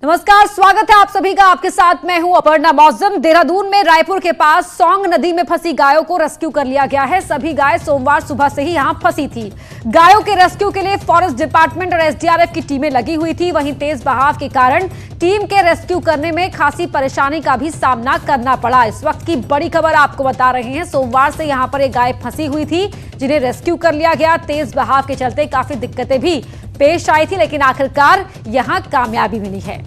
नमस्कार, स्वागत है आप सभी का। आपके साथ मैं हूं अपर्णा मौजम। देहरादून में रायपुर के पास सौंग नदी में फंसी गायों को रेस्क्यू कर लिया गया है। सभी गाय सोमवार सुबह से ही यहां फंसी थी। गायों के रेस्क्यू के लिए फॉरेस्ट डिपार्टमेंट और एसडीआरएफ की टीमें लगी हुई थी। वहीं तेज बहाव के कारण टीम के रेस्क्यू करने में खासी परेशानी का भी सामना करना पड़ा। इस वक्त की बड़ी खबर आपको बता रहे हैं। सोमवार से यहां पर एक गाय फंसी हुई थी जिन्हें रेस्क्यू कर लिया गया। तेज बहाव के चलते काफी दिक्कतें भी पेश आई थी, लेकिन आखिरकार यहां कामयाबी मिली है।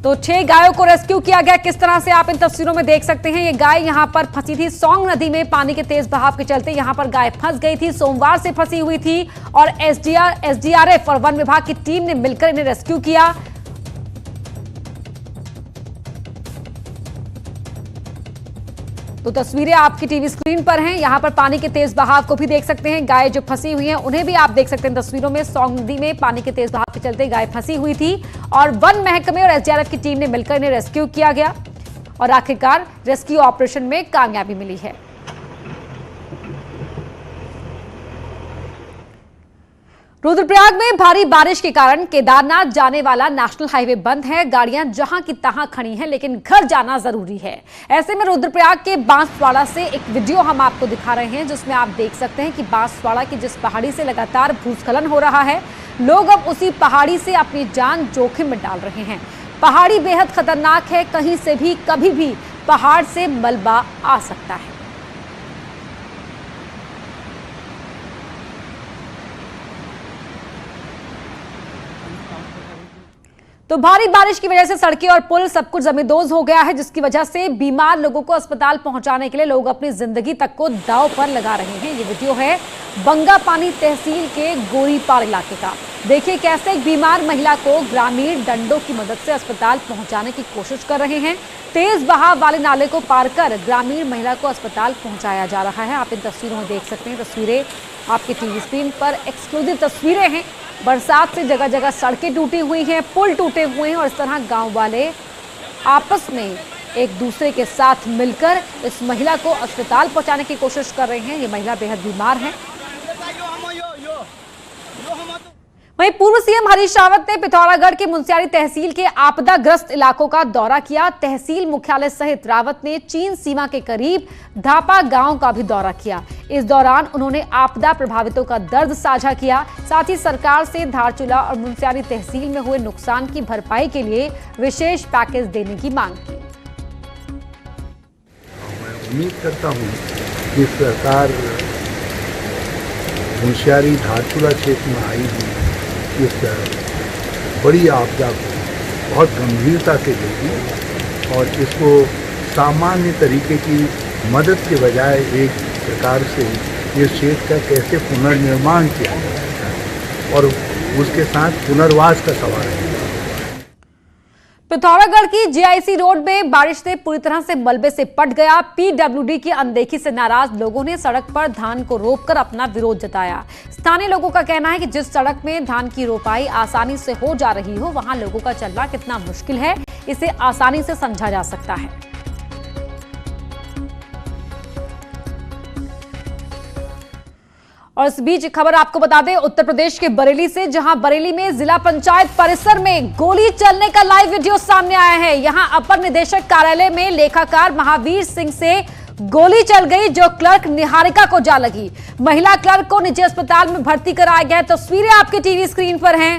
तो 6 गायों को रेस्क्यू किया गया। किस तरह से आप इन तस्वीरों में देख सकते हैं। ये गाय यहां पर फंसी थी सौंग नदी में। पानी के तेज बहाव के चलते यहां पर गाय फंस गई थी। सोमवार से फंसी हुई थी और एसडीआरएफ और वन विभाग की टीम ने मिलकर इन्हें रेस्क्यू किया। तो तस्वीरें आपकी टीवी स्क्रीन पर हैं। यहां पर पानी के तेज बहाव को भी देख सकते हैं। गाय जो फंसी हुई हैं उन्हें भी आप देख सकते हैं तस्वीरों में। सौंग नदी में पानी के तेज बहाव के चलते गाय फंसी हुई थी और वन महकमे और एसडीआरएफ की टीम ने मिलकर इन्हें रेस्क्यू किया गया और आखिरकार रेस्क्यू ऑपरेशन में कामयाबी मिली है। रुद्रप्रयाग में भारी बारिश के कारण केदारनाथ जाने वाला नेशनल हाईवे बंद है। गाड़ियां जहां की तहां खड़ी हैं, लेकिन घर जाना जरूरी है। ऐसे में रुद्रप्रयाग के बांसवाड़ा से एक वीडियो हम आपको दिखा रहे हैं, जिसमें आप देख सकते हैं कि बांसवाड़ा की जिस पहाड़ी से लगातार भूस्खलन हो रहा है, लोग अब उसी पहाड़ी से अपनी जान जोखिम में डाल रहे हैं। पहाड़ी बेहद खतरनाक है। कहीं से भी कभी भी पहाड़ से मलबा आ सकता है। तो भारी बारिश की वजह से सड़कें और पुल सब कुछ जमींदोज हो गया है, जिसकी वजह से बीमार लोगों को अस्पताल पहुंचाने के लिए लोग अपनी जिंदगी तक को दांव पर लगा रहे हैं। ये वीडियो है बंगापानी तहसील के गोरीपार इलाके का। देखिए कैसे एक बीमार महिला को ग्रामीण डंडों की मदद से अस्पताल पहुंचाने की कोशिश कर रहे हैं। तेज बहाव वाले नाले को पार कर ग्रामीण महिला को अस्पताल पहुंचाया जा रहा है। आप इन तस्वीरों में देख सकते हैं। तस्वीरें आपकी टीवी स्क्रीन पर एक्सक्लूसिव तस्वीरें हैं। बरसात से जगह जगह सड़कें टूटी हुई हैं, पुल टूटे हुए हैं और इस तरह गांव वाले आपस में एक दूसरे के साथ मिलकर इस महिला को अस्पताल पहुंचाने की कोशिश कर रहे हैं। ये महिला बेहद बीमार है। वहीं पूर्व सीएम हरीश रावत ने पिथौरागढ़ के मुनस्यारी तहसील के आपदाग्रस्त इलाकों का दौरा किया। तहसील मुख्यालय सहित रावत ने चीन सीमा के करीब धापा गांव का भी दौरा किया। इस दौरान उन्होंने आपदा प्रभावितों का दर्द साझा किया। साथ ही सरकार से धारचूला और मुनस्यारी तहसील में हुए नुकसान की भरपाई के लिए विशेष पैकेज देने की मांग की। मैं उम्मीद करता हूँ कि सरकार मुनस्यारी धारचूला क्षेत्र में आई हुई इस बड़ी आपदा को बहुत गंभीरता से लेगी और इसको सामान्य तरीके की मदद के बजाय एक प्रकार से इस क्षेत्र का कैसे पुनर्निर्माण किया जा सकता है और उसके साथ पुनर्वास का सवाल है। पिथौरागढ़ की जीआईसी रोड में बारिश से पूरी तरह से मलबे से पट गया। पीडब्ल्यूडी की अनदेखी से नाराज लोगों ने सड़क पर धान को रोककर अपना विरोध जताया। स्थानीय लोगों का कहना है कि जिस सड़क में धान की रोपाई आसानी से हो जा रही हो, वहां लोगों का चलना कितना मुश्किल है, इसे आसानी से समझा जा सकता है। और इस बीच खबर आपको बता दें उत्तर प्रदेश के बरेली से, जहां बरेली में जिला पंचायत परिसर में गोली चलने का लाइव वीडियो सामने आया है। यहां अपर निदेशक कार्यालय में लेखाकार महावीर सिंह से गोली चल गई, जो क्लर्क निहारिका को जा लगी। महिला क्लर्क को निजी अस्पताल में भर्ती कराया गया है। तस्वीरें आपकी टीवी स्क्रीन पर हैं।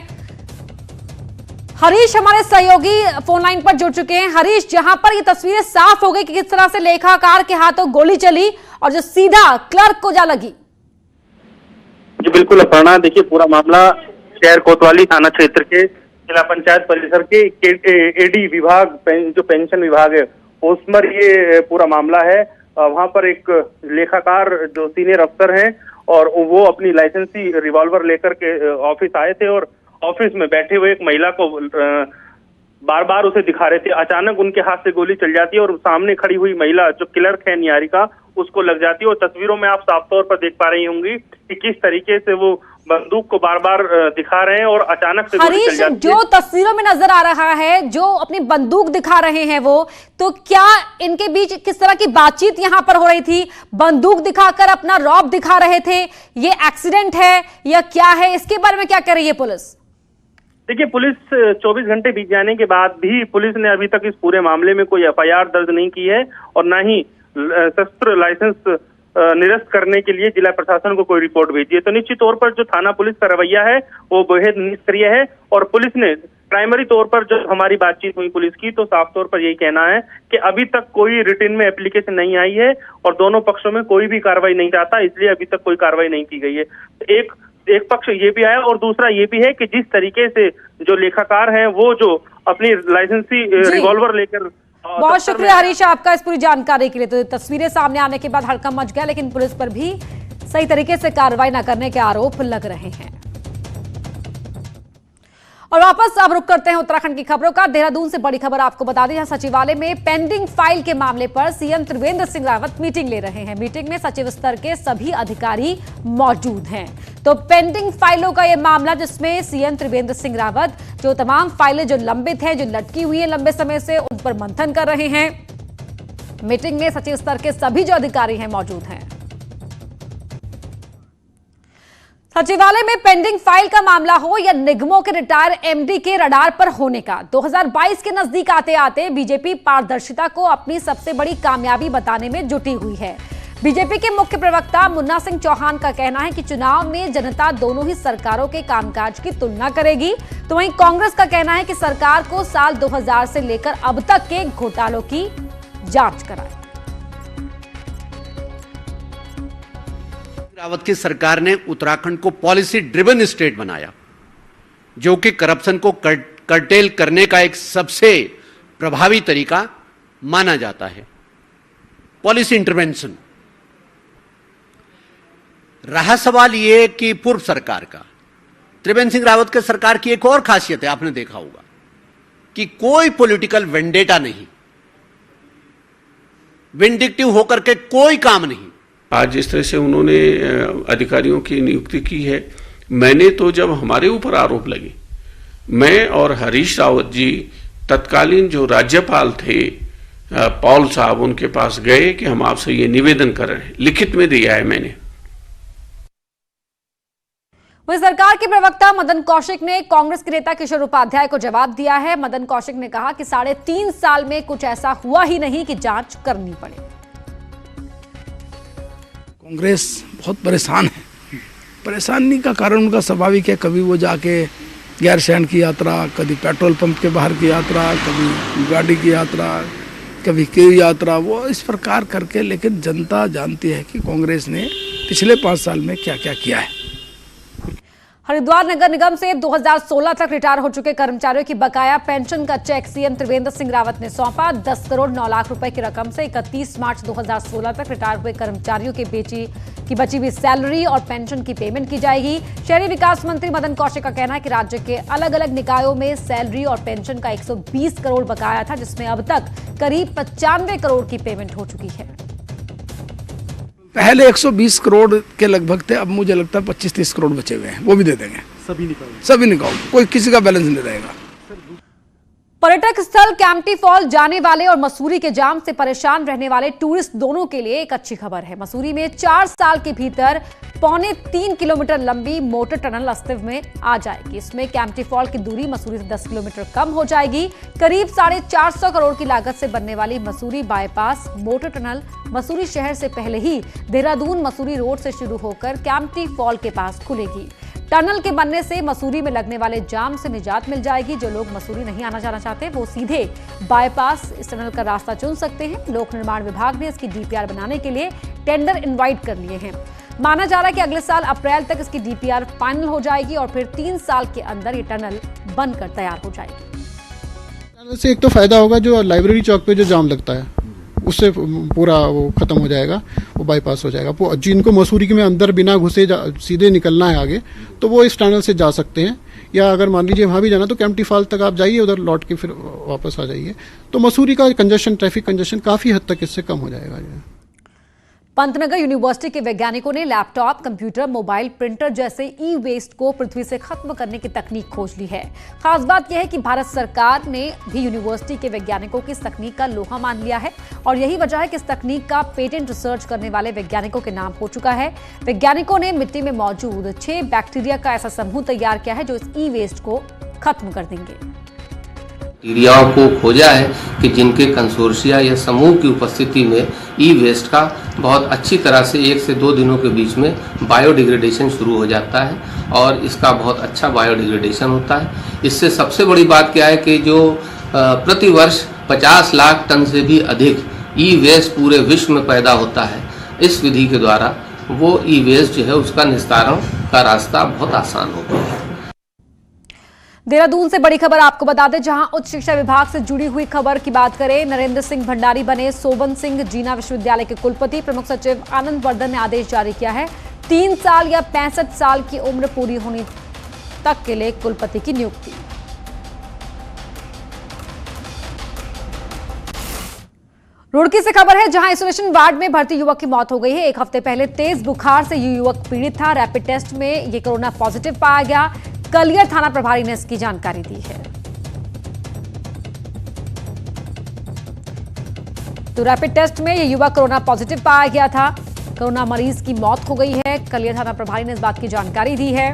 हरीश हमारे सहयोगी फोन लाइन पर जुड़ चुके हैं। हरीश, जहां पर ये तस्वीरें साफ हो गई कि किस तरह से लेखाकार के हाथों गोली चली और जो सीधा क्लर्क को जा लगी। जी बिल्कुल अपर्णा, देखिए पूरा मामला शहर कोतवाली थाना क्षेत्र के जिला पंचायत परिसर के एडी विभाग जो पेंशन विभाग है उसमें ये पूरा मामला है। वहां पर एक लेखाकार जो सीनियर अफसर हैं और वो अपनी लाइसेंसी रिवॉल्वर लेकर के ऑफिस आए थे और ऑफिस में बैठे हुए एक महिला को बार बार उसे दिखा रहे थे। अचानक उनके हाथ से गोली चल जाती है और सामने खड़ी हुई महिला जो क्लर्क है निहारिका, उसको लग जाती है। और तस्वीरों में आप साफ तौर पर देख पा रही होंगी कि किस तरीके से वो बंदूक को बार बार दिखा रहे हैं और अचानक से गोली चल जाती है। जो तस्वीरों में नजर आ रहा है, जो अपनी बंदूक दिखा रहे हैं वो, तो क्या इनके बीच किस तरह की बातचीत यहां पर हो रही थी? बंदूक दिखाकर अपना रौब दिखा रहे थे, ये एक्सीडेंट है या क्या है? इसके बारे में क्या कह रही है पुलिस? देखिए, पुलिस 24 घंटे बीत जाने के बाद भी पुलिस ने अभी तक इस पूरे मामले में कोई एफआईआर दर्ज नहीं की है और न ही शस्त्र लाइसेंस निरस्त करने के लिए जिला प्रशासन को कोई रिपोर्ट भेजी है। तो निश्चित तौर पर जो थाना पुलिस का रवैया है वो बेहद निष्क्रिय है और पुलिस ने प्राइमरी तौर पर जो हमारी बातचीत हुई पुलिस की, तो साफ तौर पर यही कहना है कि अभी तक कोई रिटन में एप्लीकेशन नहीं आई है और दोनों पक्षों में कोई भी कार्रवाई नहीं चाहता, इसलिए अभी तक कोई कार्रवाई नहीं की गई है। एक पक्ष ये भी है और दूसरा ये भी है कि जिस तरीके से जो लेखाकार हैं वो जो अपनी लाइसेंसी रिवॉल्वर लेकर। बहुत शुक्रिया हरीश आपका इस पूरी जानकारी के लिए। तो तस्वीरें सामने आने के बाद हड़कंप मच गया, लेकिन पुलिस पर भी सही तरीके से कार्रवाई न करने के आरोप लग रहे हैं। और वापस अब रुक करते हैं उत्तराखंड की खबरों का। देहरादून से बड़ी खबर आपको बता दें, यहां सचिवालय में पेंडिंग फाइल के मामले पर सीएम त्रिवेंद्र सिंह रावत मीटिंग ले रहे हैं। मीटिंग में सचिव स्तर के सभी अधिकारी मौजूद हैं। तो पेंडिंग फाइलों का यह मामला, जिसमें सीएम त्रिवेंद्र सिंह रावत जो तमाम फाइलें जो लंबित हैं, जो लटकी हुई है लंबे समय से, उन पर मंथन कर रहे हैं। मीटिंग में सचिव स्तर के सभी जो अधिकारी हैं मौजूद हैं। सचिवालय में पेंडिंग फाइल का मामला हो या निगमों के रिटायर एमडी के रडार पर होने का, 2022 के नजदीक आते आते बीजेपी पारदर्शिता को अपनी सबसे बड़ी कामयाबी बताने में जुटी हुई है। बीजेपी के मुख्य प्रवक्ता मुन्ना सिंह चौहान का कहना है कि चुनाव में जनता दोनों ही सरकारों के कामकाज की तुलना करेगी। तो वहीं कांग्रेस का कहना है कि सरकार को साल 2000 से लेकर अब तक के घोटालों की जांच कराए। रावत की सरकार ने उत्तराखंड को पॉलिसी ड्रिवन स्टेट बनाया, जो कि करप्शन को कर्टेल करने का एक सबसे प्रभावी तरीका माना जाता है। Policy intervention. रहा सवाल यह कि पूर्व सरकार का, त्रिवेंद्र सिंह रावत के सरकार की एक और खासियत है, आपने देखा होगा कि कोई पॉलिटिकल वेंडेटा नहीं, विंडिक्टिव होकर के कोई काम नहीं। आज जिस तरह से उन्होंने अधिकारियों की नियुक्ति की है, मैंने तो जब हमारे ऊपर आरोप लगे, मैं और हरीश रावत जी तत्कालीन जो राज्यपाल थे पॉल साहब, उनके पास गए कि हम आपसे ये निवेदन कर रहे हैं, लिखित में दिया है मैंने। वहीं सरकार के प्रवक्ता मदन कौशिक ने कांग्रेस के नेता किशोर उपाध्याय को जवाब दिया है। मदन कौशिक ने कहा कि 3.5 साल में कुछ ऐसा हुआ ही नहीं कि जांच करनी पड़े। कांग्रेस बहुत परेशान है। परेशानी का कारण उनका स्वाभाविक है, कभी वो जाके गैरसैंण की यात्रा, कभी पेट्रोल पंप के बाहर की यात्रा, कभी गाड़ी की यात्रा, कभी की यात्रा, वो इस प्रकार करके। लेकिन जनता जानती है कि कांग्रेस ने पिछले 5 साल में क्या क्या किया है। हरिद्वार नगर निगम से 2016 तक रिटायर हो चुके कर्मचारियों की बकाया पेंशन का चेक सीएम त्रिवेंद्र सिंह रावत ने सौंपा। 10 करोड़ 9 लाख रुपए की रकम से 31 मार्च 2016 तक रिटायर हुए कर्मचारियों की बची हुई सैलरी और पेंशन की पेमेंट की जाएगी। शहरी विकास मंत्री मदन कौशिक का कहना है कि राज्य के अलग अलग निकायों में सैलरी और पेंशन का 120 करोड़ बकाया था, जिसमें अब तक करीब 95 करोड़ की पेमेंट हो चुकी है। पहले 120 करोड़ के लगभग थे, अब मुझे लगता है 25-30 करोड़ बचे हुए हैं, वो भी दे देंगे। सभी निकाल, कोई किसी का बैलेंस नहीं रहेगा। पर्यटक स्थल कैंपटी फॉल जाने वाले और मसूरी के जाम से परेशान रहने वाले टूरिस्ट दोनों के लिए एक अच्छी खबर है। मसूरी में 4 साल के भीतर 3.25 किलोमीटर लंबी मोटर टनल अस्तित्व में आ जाएगी। इसमें कैंपटी फॉल की दूरी मसूरी से 10 किलोमीटर कम हो जाएगी। करीब 450 करोड़ की लागत से बनने वाली Mussoorie bypass motor tunnel Mussoorie शहर से पहले ही देहरादून मसूरी रोड से शुरू होकर कैंपटी फॉल के पास खुलेगी। टनल के बनने से मसूरी में लगने वाले जाम से निजात मिल जाएगी। जो लोग मसूरी नहीं आना जाना चाहते वो सीधे बाईपास इस टनल का रास्ता चुन सकते हैं। लोक निर्माण विभाग ने इसकी डीपीआर बनाने के लिए टेंडर इनवाइट कर लिए हैं। माना जा रहा है कि अगले साल अप्रैल तक इसकी डीपीआर फाइनल हो जाएगी और फिर 3 साल के अंदर ये टनल बनकर तैयार हो जाएगी। टनल से एक तो फायदा होगा, जो लाइब्रेरी चौक पे जो जाम लगता है उससे पूरा वो खत्म हो जाएगा, वो बाईपास हो जाएगा। जिनको मसूरी के में अंदर बिना घुसे सीधे निकलना है आगे, तो वो इस टनल से जा सकते हैं। या अगर मान लीजिए वहाँ भी जाना तो केम्प्टी फॉल तक आप जाइए, उधर लौट के फिर वापस आ जाइए। तो मसूरी का कंजेशन, ट्रैफिक कंजेशन काफ़ी हद तक इससे कम हो जाएगा। पंतनगर यूनिवर्सिटी के वैज्ञानिकों ने लैपटॉप, कंप्यूटर, मोबाइल, प्रिंटर जैसे ई वेस्ट को पृथ्वी से खत्म करने की तकनीक खोज ली है। खास बात यह है कि भारत सरकार ने भी यूनिवर्सिटी के वैज्ञानिकों की इस तकनीक का लोहा मान लिया है और यही वजह है कि इस तकनीक का पेटेंट रिसर्च करने वाले वैज्ञानिकों के नाम हो चुका है। वैज्ञानिकों ने मिट्टी में मौजूद 6 बैक्टीरिया का ऐसा समूह तैयार किया है जो इस ई वेस्ट को खत्म कर देंगे। बैक्टीरियाओं को खोजा है कि जिनके कंसोर्शिया या समूह की उपस्थिति में ई वेस्ट का बहुत अच्छी तरह से 1 से 2 दिनों के बीच में बायोडिग्रेडेशन शुरू हो जाता है और इसका बहुत अच्छा बायोडिग्रेडेशन होता है। इससे सबसे बड़ी बात क्या है कि जो प्रति वर्ष 50 लाख टन से भी अधिक ई वेस्ट पूरे विश्व में पैदा होता है, इस विधि के द्वारा वो ई वेस्ट जो है उसका निस्तारण का रास्ता बहुत आसान हो गया है। देहरादून से बड़ी खबर आपको बता दें, जहां उच्च शिक्षा विभाग से जुड़ी हुई खबर की बात करें। नरेंद्र सिंह भंडारी बने सोबन सिंह जीना विश्वविद्यालय के कुलपति। प्रमुख सचिव आनंद वर्धन ने आदेश जारी किया है 3 साल या 65 साल की उम्र पूरी होने तक के लिए कुलपति की नियुक्ति। रुड़की से खबर है, जहां आइसोलेशन वार्ड में भर्ती युवक की मौत हो गई है। 1 हफ्ते पहले तेज बुखार से ये युवक पीड़ित था। रैपिड टेस्ट में ये कोरोना पॉजिटिव पाया गया। कलियर थाना प्रभारी ने इसकी जानकारी दी है। तो रैपिड टेस्ट में यह युवक कोरोना पॉजिटिव पाया गया था। कोरोना मरीज की मौत हो गई है। कलियर थाना प्रभारी ने इस बात की जानकारी दी है।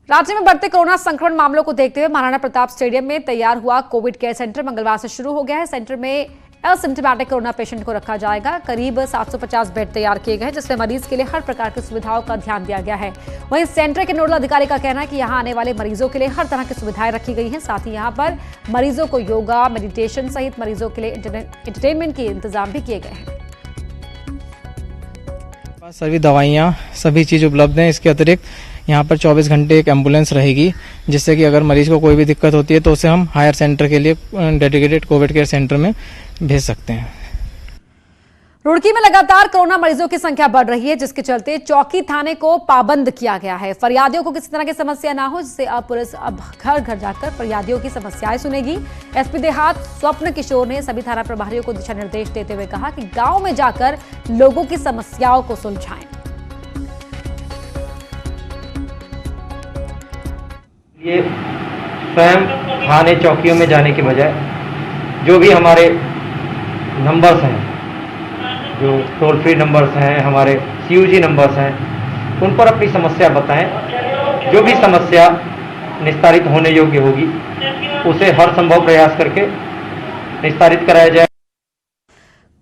राज्य में बढ़ते कोरोना संक्रमण मामलों को देखते हुए महाराणा प्रताप स्टेडियम में तैयार हुआ कोविड केयर सेंटर मंगलवार से शुरू हो गया है। सेंटर में एसिम्प्टोमेटिक कोरोना पेशेंट को रखा जाएगा। करीब 750 बेड तैयार किए गए हैं, जिसमें मरीज के लिए हर प्रकार की सुविधाओं का ध्यान दिया गया है। वहीं सेंटर के नोडल अधिकारी का कहना है कि यहां आने वाले मरीजों के लिए हर तरह की सुविधाएं रखी गई हैं। साथ ही यहां पर मरीजों को योगा, मेडिटेशन सहित मरीजों के लिए एंटरटेनमेंट के इंतजाम भी किए गए हैं। सभी दवाइयाँ, सभी चीज़ उपलब्ध हैं। इसके अतिरिक्त यहाँ पर 24 घंटे एक एम्बुलेंस रहेगी, जिससे कि अगर मरीज को कोई भी दिक्कत होती है तो उसे हम हायर सेंटर के लिए डेडिकेटेड कोविड केयर सेंटर में भेज सकते हैं। रुड़की में लगातार कोरोना मरीजों की संख्या बढ़ रही है, जिसके चलते चौकी थाने को पाबंद किया गया है। फरियादियों को किसी तरह की समस्या ना हो, जिससे अब पुलिस अब घर घर जाकर फरियादियों की समस्याएं सुनेगी। एसपी देहात स्वप्न किशोर ने सभी थाना प्रभारियों को दिशा निर्देश देते हुए कहा कि गांव में जाकर लोगों की समस्याओं को सुलझाएं। ये स्वयं थाने चौकियों में जाने के बजाय जो भी हमारे नंबर्स हैं, जो टोल फ्री नंबर्स हैं, हमारे CUG नंबर्स हैं, उन पर अपनी समस्या बताएं। जो भी समस्या निस्तारित होने योग्य होगी उसे हर संभव प्रयास करके निस्तारित कराया जाए।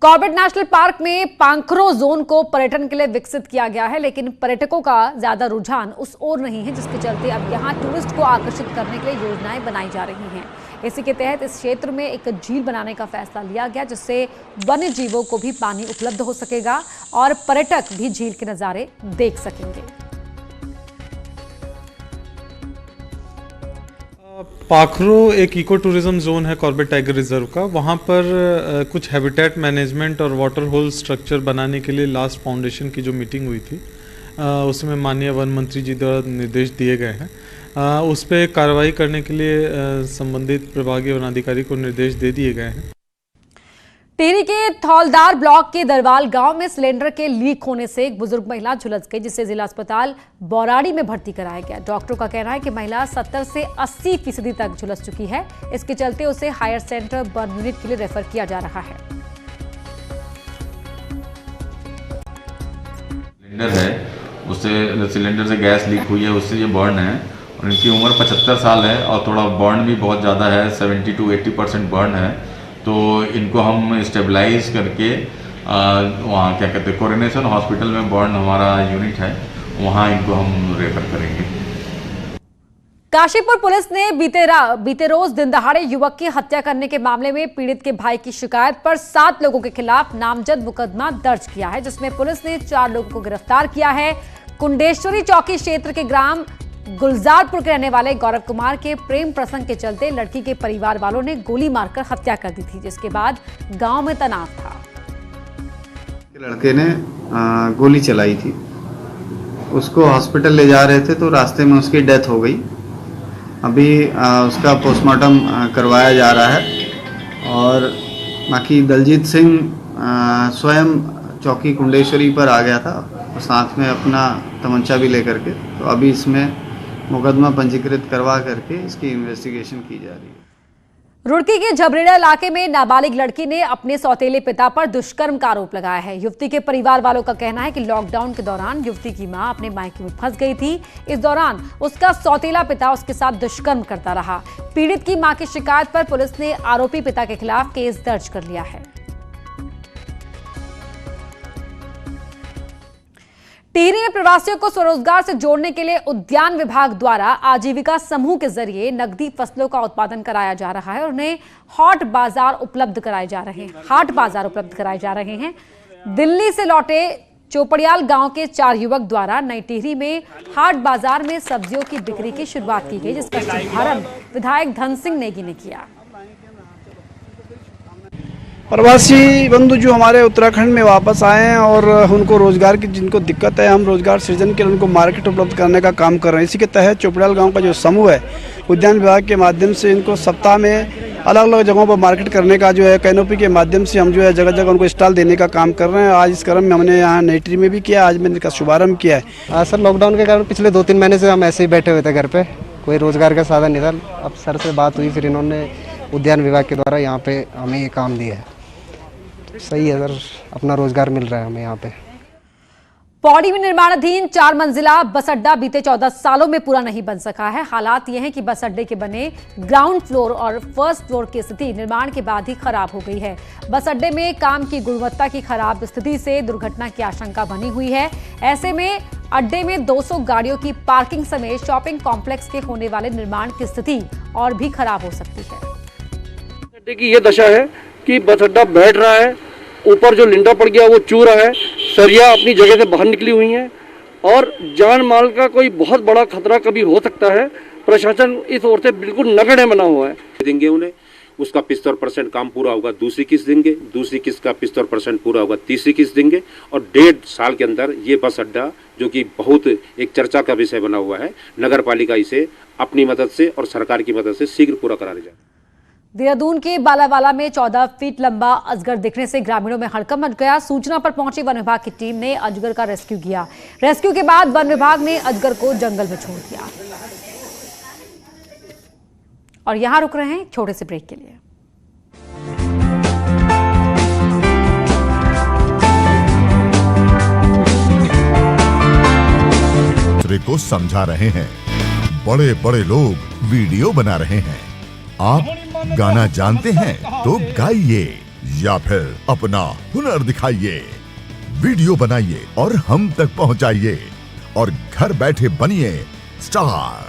कॉर्बेट नेशनल पार्क में पांखरो जोन को पर्यटन के लिए विकसित किया गया है, लेकिन पर्यटकों का ज्यादा रुझान उस ओर नहीं है, जिसके चलते अब यहां टूरिस्ट को आकर्षित करने के लिए योजनाएं बनाई जा रही हैं। इसी के तहत इस क्षेत्र में एक झील बनाने का फैसला लिया गया, जिससे वन्य जीवों को भी पानी उपलब्ध हो सकेगा और पर्यटक भी झील के नजारे देख सकेंगे। पाखरो एक इको टूरिज्म जोन है कॉर्बेट टाइगर रिजर्व का। वहाँ पर कुछ हैबिटेट मैनेजमेंट और वाटर होल स्ट्रक्चर बनाने के लिए लास्ट फाउंडेशन की जो मीटिंग हुई थी, उसमें माननीय वन मंत्री जी द्वारा निर्देश दिए गए हैं। उस पर कार्रवाई करने के लिए संबंधित प्रभागीय वनाधिकारी को निर्देश दे दिए गए हैं। टिहरी के थौलदार ब्लॉक के दरवाल गांव में सिलेंडर के लीक होने से एक बुजुर्ग महिला झुलस गई, जिसे जिला अस्पताल बौराड़ी में भर्ती कराया गया। डॉक्टरों का कहना है कि महिला 70 से 80% तक झुलस चुकी है। इसके चलते उसे हायर सेंटर बर्न यूनिट के लिए रेफर किया जा रहा है। सिलेंडर है, उससे सिलेंडर से गैस लीक हुई है, उससे ये बर्न है और इनकी उम्र 75 साल है और थोड़ा बर्न भी बहुत ज़्यादा है, 70 to 80% बर्न है। तो इनको हम स्टेबलाइज करके वहाँ क्या कहते हैं कोरोनेशन हॉस्पिटल में बर्न हमारा यूनिट है, वहाँ इनको हम रेफर करेंगे। काशीपुर पुलिस ने बीते रोज दिन दहाड़े युवक की हत्या करने के मामले में पीड़ित के भाई की शिकायत पर 7 लोगों के खिलाफ नामजद मुकदमा दर्ज किया है, जिसमें पुलिस ने 4 लोगों को गिरफ्तार किया है। कुंडेश्वरी चौकी क्षेत्र के ग्राम गुलजारपुर के रहने वाले गौरव कुमार के प्रेम प्रसंग के चलते लड़की के परिवार वालों ने गोली मारकर हत्या कर दी थी, जिसके बाद गांव में तनाव था। लड़के ने गोली चलाई थी उसको हॉस्पिटल ले जा रहे थे तो रास्ते में उसकी डेथ हो गई। अभी उसका पोस्टमार्टम करवाया जा रहा है और बाकी दलजीत सिंह स्वयं चौकी कुंडेश्वरी पर आ गया था और साथ में अपना तमंचा भी लेकर के, तो अभी इसमें मुकदमा पंजीकृत करवा करके इसकी इन्वेस्टिगेशन की जा रही है। रुड़की के झबरेड़ा इलाके में नाबालिग लड़की ने अपने सौतेले पिता पर दुष्कर्म का आरोप लगाया है। युवती के परिवार वालों का कहना है कि लॉकडाउन के दौरान युवती की मां अपने मायके में फंस गई थी। इस दौरान उसका सौतेला पिता उसके साथ दुष्कर्म करता रहा। पीड़ित की मां की शिकायत पर पुलिस ने आरोपी पिता के खिलाफ केस दर्ज कर लिया है। टिहरी में प्रवासियों को स्वरोजगार से जोड़ने के लिए उद्यान विभाग द्वारा आजीविका समूह के जरिए नकदी फसलों का उत्पादन कराया जा रहा है और उन्हें हाट बाजार उपलब्ध कराए जा रहे हैं। दिल्ली से लौटे चोपड़ियाल गांव के 4 युवक द्वारा नई टिहरी में हाट बाजार में सब्जियों की बिक्री की शुरुआत की गई, जिसका शुभारंभ विधायक धन सिंह नेगी ने किया। प्रवासी बंधु जो हमारे उत्तराखंड में वापस आए हैं और उनको रोजगार की जिनको दिक्कत है, हम रोजगार सृजन के लिए उनको मार्केट उपलब्ध करने का काम कर रहे हैं। इसी के तहत चोपड़ियाल गांव का जो समूह है उद्यान विभाग के माध्यम से इनको सप्ताह में अलग अलग जगहों पर मार्केट करने का जो है कैनोपी के माध्यम से हम जो है जगह जगह उनको स्टॉल देने का काम कर रहे हैं। आज इस क्रम में हमने यहाँ नई टिहरी में भी किया, आज मैंने इसका शुभारम्भ किया है। सर लॉकडाउन के कारण पिछले 2-3 महीने से हम ऐसे ही बैठे हुए थे घर पे, कोई रोजगार का साधन नहीं था। अब सर से बात हुई, फिर इन्होंने उद्यान विभाग के द्वारा यहाँ पे हमें ये काम दिया है। सही है सर, अपना रोजगार मिल रहा है हमें यहाँ पे। पौड़ी में निर्माणाधीन 4 मंजिला बस अड्डा बीते 14 सालों में पूरा नहीं बन सका है। हालात यह है कि बस अड्डे के बने ग्राउंड फ्लोर और फर्स्ट फ्लोर की स्थिति निर्माण के बाद ही खराब हो गई है। बस अड्डे में काम की गुणवत्ता की खराब स्थिति से दुर्घटना की आशंका बनी हुई है। ऐसे में अड्डे में 200 गाड़ियों की पार्किंग समेत शॉपिंग कॉम्प्लेक्स के होने वाले निर्माण की स्थिति और भी खराब हो सकती है। अड्डे की यह दशा है कि बस अड्डा बैठ रहा है, ऊपर जो लिंडा पड़ गया वो चू रहा है, सरिया अपनी जगह से बाहर निकली हुई हैं और जान माल का कोई बहुत बड़ा खतरा कभी हो सकता है। प्रशासन इस ओर से बिल्कुल नगण्य बना हुआ है। देंगे उन्हें, उसका 75% काम पूरा होगा, दूसरी किस्त देंगे, दूसरी किस्त का 75% पूरा होगा, तीसरी किस्त देंगे और 1.5 साल के अंदर ये बस अड्डा जो कि बहुत एक चर्चा का विषय बना हुआ है, नगर पालिका इसे अपनी मदद से और सरकार की मदद से शीघ्र पूरा करा ले जाए। देहरादून के बालावाला में 14 फीट लंबा अजगर दिखने से ग्रामीणों में हड़कंप मच गया। सूचना पर पहुंची वन विभाग की टीम ने अजगर का रेस्क्यू किया। रेस्क्यू के बाद वन विभाग ने अजगर को जंगल में छोड़ दिया। और यहां रुक रहे हैं छोटे से ब्रेक के लिए। दूसरे को समझा रहे हैं, बड़े बड़े लोग वीडियो बना रहे हैं। आप गाना जानते हैं तो गाइए या फिर अपना हुनर दिखाइए, वीडियो बनाइए और हम तक पहुंचाइए और घर बैठे बनिए स्टार।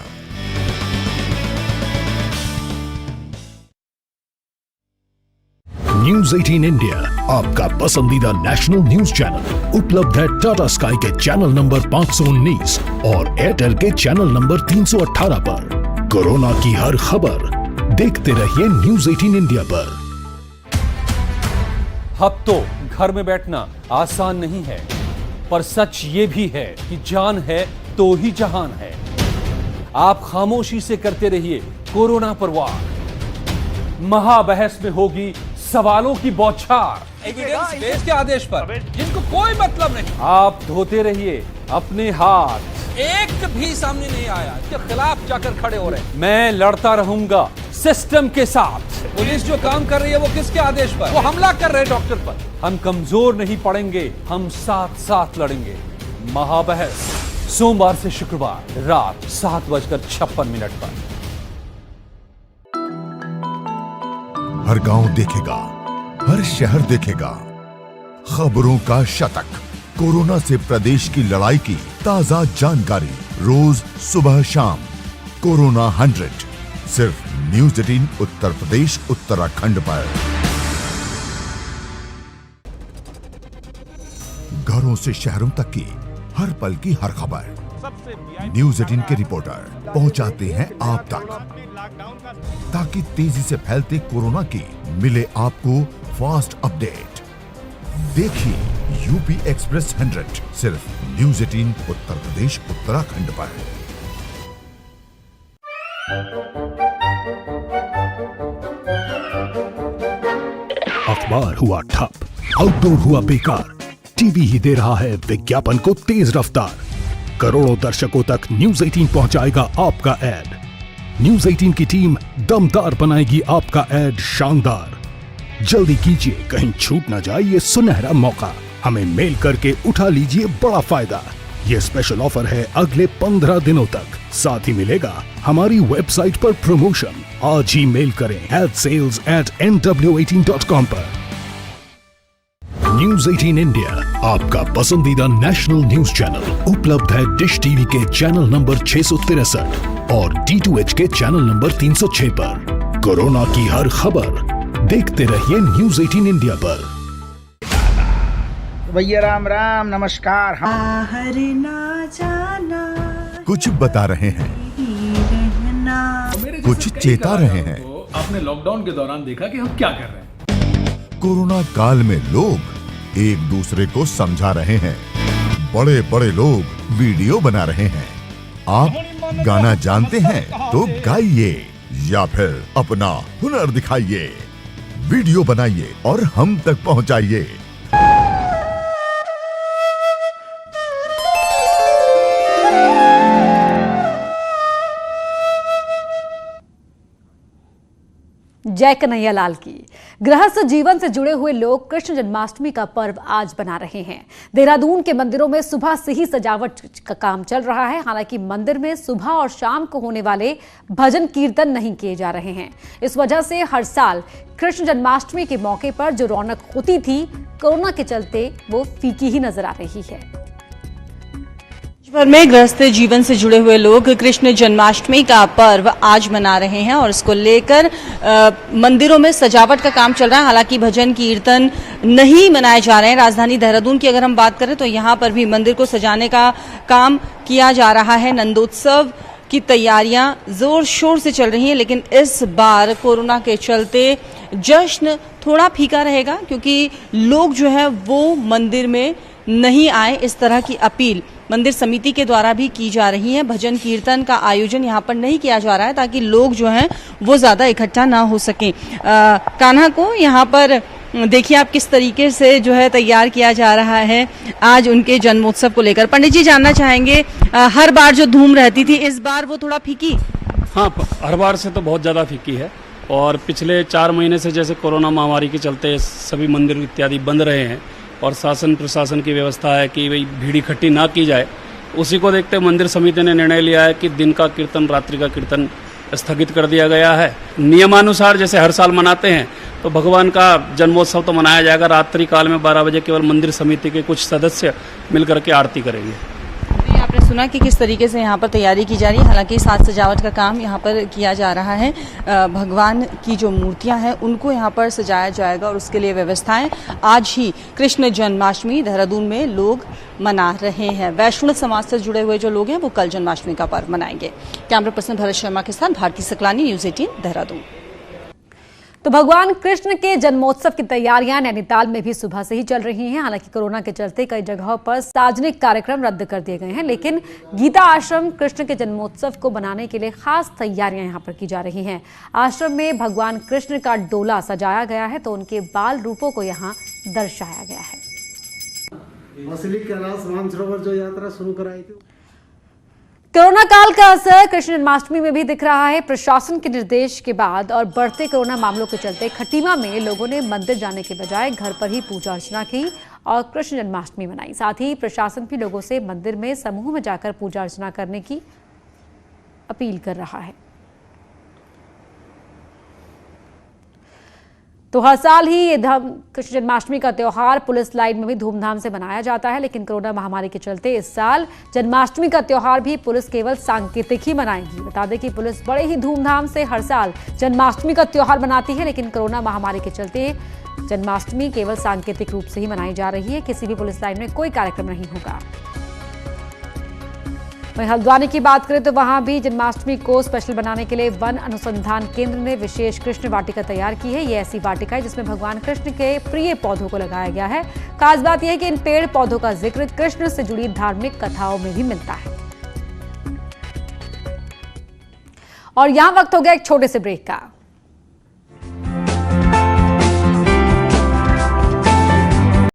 न्यूज़ 18 इंडिया आपका पसंदीदा नेशनल न्यूज चैनल उपलब्ध है टाटा स्काई के चैनल नंबर 519 और एयरटेल के चैनल नंबर 318 पर। कोरोना की हर खबर देखते रहिए न्यूज़ 18 इंडिया पर। अब तो घर में बैठना आसान नहीं है, पर सच ये भी है कि जान है तो ही जहान है। आप खामोशी से करते रहिए कोरोना पर वार। महाबहस में होगी सवालों की बौछार एविडेंस बेस्ड के आदेश पर, जिनको कोई मतलब नहीं। आप धोते रहिए अपने हाथ, एक भी सामने नहीं आया इसके खिलाफ जाकर खड़े हो रहे। मैं लड़ता रहूंगा सिस्टम के साथ। पुलिस जो काम कर रही है वो किसके आदेश पर? वो हमला कर रहे डॉक्टर पर। हम कमजोर नहीं पड़ेंगे, हम साथ साथ लड़ेंगे। महाबहस सोमवार से शुक्रवार रात 7:56 पर। हर गांव देखेगा, हर शहर देखेगा खबरों का शतक। कोरोना से प्रदेश की लड़ाई की ताजा जानकारी रोज सुबह शाम। कोरोना 100 सिर्फ न्यूज़ 18 उत्तर प्रदेश उत्तराखंड पर। घरों से शहरों तक की हर पल की हर खबर न्यूज़ 18 के रिपोर्टर पहुंचाते हैं आप तक, ताकि तेजी से फैलते कोरोना की मिले आपको फास्ट अपडेट। देखिए यूपी एक्सप्रेस 100 सिर्फ न्यूज़ 18 उत्तर प्रदेश उत्तराखंड पर। अखबार हुआ ठप, आउटडोर हुआ बेकार, टीवी ही दे रहा है विज्ञापन को तेज रफ्तार। करोड़ों दर्शकों तक न्यूज़ 18 पहुंचाएगा आपका ऐड। न्यूज़ 18 की टीम दमदार बनाएगी आपका ऐड शानदार। जल्दी कीजिए, कहीं छूट ना जाए ये सुनहरा मौका। हमें मेल करके उठा लीजिए बड़ा फायदा। ये स्पेशल ऑफर है अगले 15 दिनों तक। साथ ही मिलेगा हमारी वेबसाइट पर प्रमोशन। आज ही मेल करें adsales@nw18.com पर। न्यूज़ 18 इंडिया, आपका पसंदीदा नेशनल न्यूज चैनल, उपलब्ध है डिश टीवी के चैनल नंबर 663 और D2H के चैनल नंबर 306 पर। कोरोना की हर खबर देखते रहिए न्यूज़ 18 इंडिया पर। भैया राम राम, नमस्कार। बाहर ना जाना, कुछ बता रहे हैं, कुछ चेता रहे हैं। आपने लॉकडाउन के दौरान देखा कि हम क्या कर रहे हैं। कोरोना काल में लोग एक दूसरे को समझा रहे हैं। बड़े बड़े लोग वीडियो बना रहे हैं। आप गाना जानते हैं तो गाइए या फिर अपना हुनर दिखाइए। वीडियो बनाइए और हम तक पहुंचाइए। जय कन्हैया लाल की। गृहस्थ जीवन से जुड़े हुए लोग कृष्ण जन्माष्टमी का पर्व आज बना रहे हैं। देहरादून के मंदिरों में सुबह से ही सजावट का काम चल रहा है। हालांकि मंदिर में सुबह और शाम को होने वाले भजन कीर्तन नहीं किए जा रहे हैं। इस वजह से हर साल कृष्ण जन्माष्टमी के मौके पर जो रौनक होती थी, कोरोना के चलते वो फीकी ही नजर आ रही है। भर में गृहस्थ जीवन से जुड़े हुए लोग कृष्ण जन्माष्टमी का पर्व आज मना रहे हैं और इसको लेकर मंदिरों में सजावट का काम चल रहा है। हालांकि भजन कीर्तन नहीं मनाए जा रहे हैं। राजधानी देहरादून की अगर हम बात करें तो यहाँ पर भी मंदिर को सजाने का काम किया जा रहा है। नंदोत्सव की तैयारियां जोर शोर से चल रही हैं, लेकिन इस बार कोरोना के चलते जश्न थोड़ा फीका रहेगा, क्योंकि लोग जो है वो मंदिर में नहीं आए, इस तरह की अपील मंदिर समिति के द्वारा भी की जा रही है। भजन कीर्तन का आयोजन यहाँ पर नहीं किया जा रहा है ताकि लोग जो हैं वो ज़्यादा इकट्ठा ना हो सकें। कान्हा को यहाँ पर देखिए आप किस तरीके से जो है तैयार किया जा रहा है आज उनके जन्मोत्सव को लेकर। पंडित जी जानना चाहेंगे, हर बार जो धूम रहती थी इस बार वो थोड़ा फीकी? हाँ, हर बार से तो बहुत ज़्यादा फीकी है। और पिछले 4 महीने से जैसे कोरोना महामारी के चलते सभी मंदिर इत्यादि बंद रहे हैं और शासन प्रशासन की व्यवस्था है कि भाई भीड़ इकट्ठी ना की जाए, उसी को देखते मंदिर समिति ने निर्णय लिया है कि दिन का कीर्तन, रात्रि का कीर्तन स्थगित कर दिया गया है। नियमानुसार जैसे हर साल मनाते हैं तो भगवान का जन्मोत्सव तो मनाया जाएगा। रात्रि काल में 12 बजे केवल मंदिर समिति के कुछ सदस्य मिलकर के आरती करेंगे। आपने सुना कि किस तरीके से यहाँ पर तैयारी की जा रही है। हालांकि साज सजावट का काम यहाँ पर किया जा रहा है। भगवान की जो मूर्तियां हैं उनको यहाँ पर सजाया जाएगा और उसके लिए व्यवस्थाएं आज ही कृष्ण जन्माष्टमी देहरादून में लोग मना रहे हैं। वैष्णव समाज से जुड़े हुए जो लोग हैं वो कल जन्माष्टमी का पर्व मनाएंगे। कैमरा पर्सन भरत शर्मा के साथ भारती सकलानी, न्यूज़ 18 देहरादून। तो भगवान कृष्ण के जन्मोत्सव की तैयारियां नैनीताल में भी सुबह से ही चल रही हैं। हालांकि कोरोना के चलते कई जगहों पर सार्वजनिक कार्यक्रम रद्द कर दिए गए हैं, लेकिन गीता आश्रम कृष्ण के जन्मोत्सव को बनाने के लिए खास तैयारियां यहां पर की जा रही हैं। आश्रम में भगवान कृष्ण का डोला सजाया गया है तो उनके बाल रूपों को यहाँ दर्शाया गया है। मछली कैलाश मानसरोवर जो यात्रा शुरू कराई थी, कोरोना काल का असर कृष्ण जन्माष्टमी में भी दिख रहा है। प्रशासन के निर्देश के बाद और बढ़ते कोरोना मामलों के चलते खटीमा में लोगों ने मंदिर जाने के बजाय घर पर ही पूजा अर्चना की और कृष्ण जन्माष्टमी मनाई। साथ ही प्रशासन भी लोगों से मंदिर में समूह में जाकर पूजा अर्चना करने की अपील कर रहा है। तो हर साल ही ये कृष्ण जन्माष्टमी का त्यौहार पुलिस लाइन में भी धूमधाम से मनाया जाता है, लेकिन कोरोना महामारी के चलते इस साल जन्माष्टमी का त्यौहार भी पुलिस केवल सांकेतिक ही मनाएगी। बता दें कि पुलिस बड़े ही धूमधाम से हर साल जन्माष्टमी का त्यौहार मनाती है, लेकिन कोरोना महामारी के चलते जन्माष्टमी केवल सांकेतिक रूप से ही मनाई जा रही है। किसी भी पुलिस लाइन में कोई कार्यक्रम नहीं होगा। वहीं हल्द्वानी की बात करें तो वहां भी जन्माष्टमी को स्पेशल बनाने के लिए वन अनुसंधान केंद्र ने विशेष कृष्ण वाटिका तैयार की है। ये ऐसी वाटिका है जिसमें भगवान कृष्ण के प्रिय पौधों को लगाया गया है। खास बात यह है कि इन पेड़ पौधों का जिक्र कृष्ण से जुड़ी धार्मिक कथाओं में भी मिलता है। और यहां वक्त हो गया एक छोटे से ब्रेक का।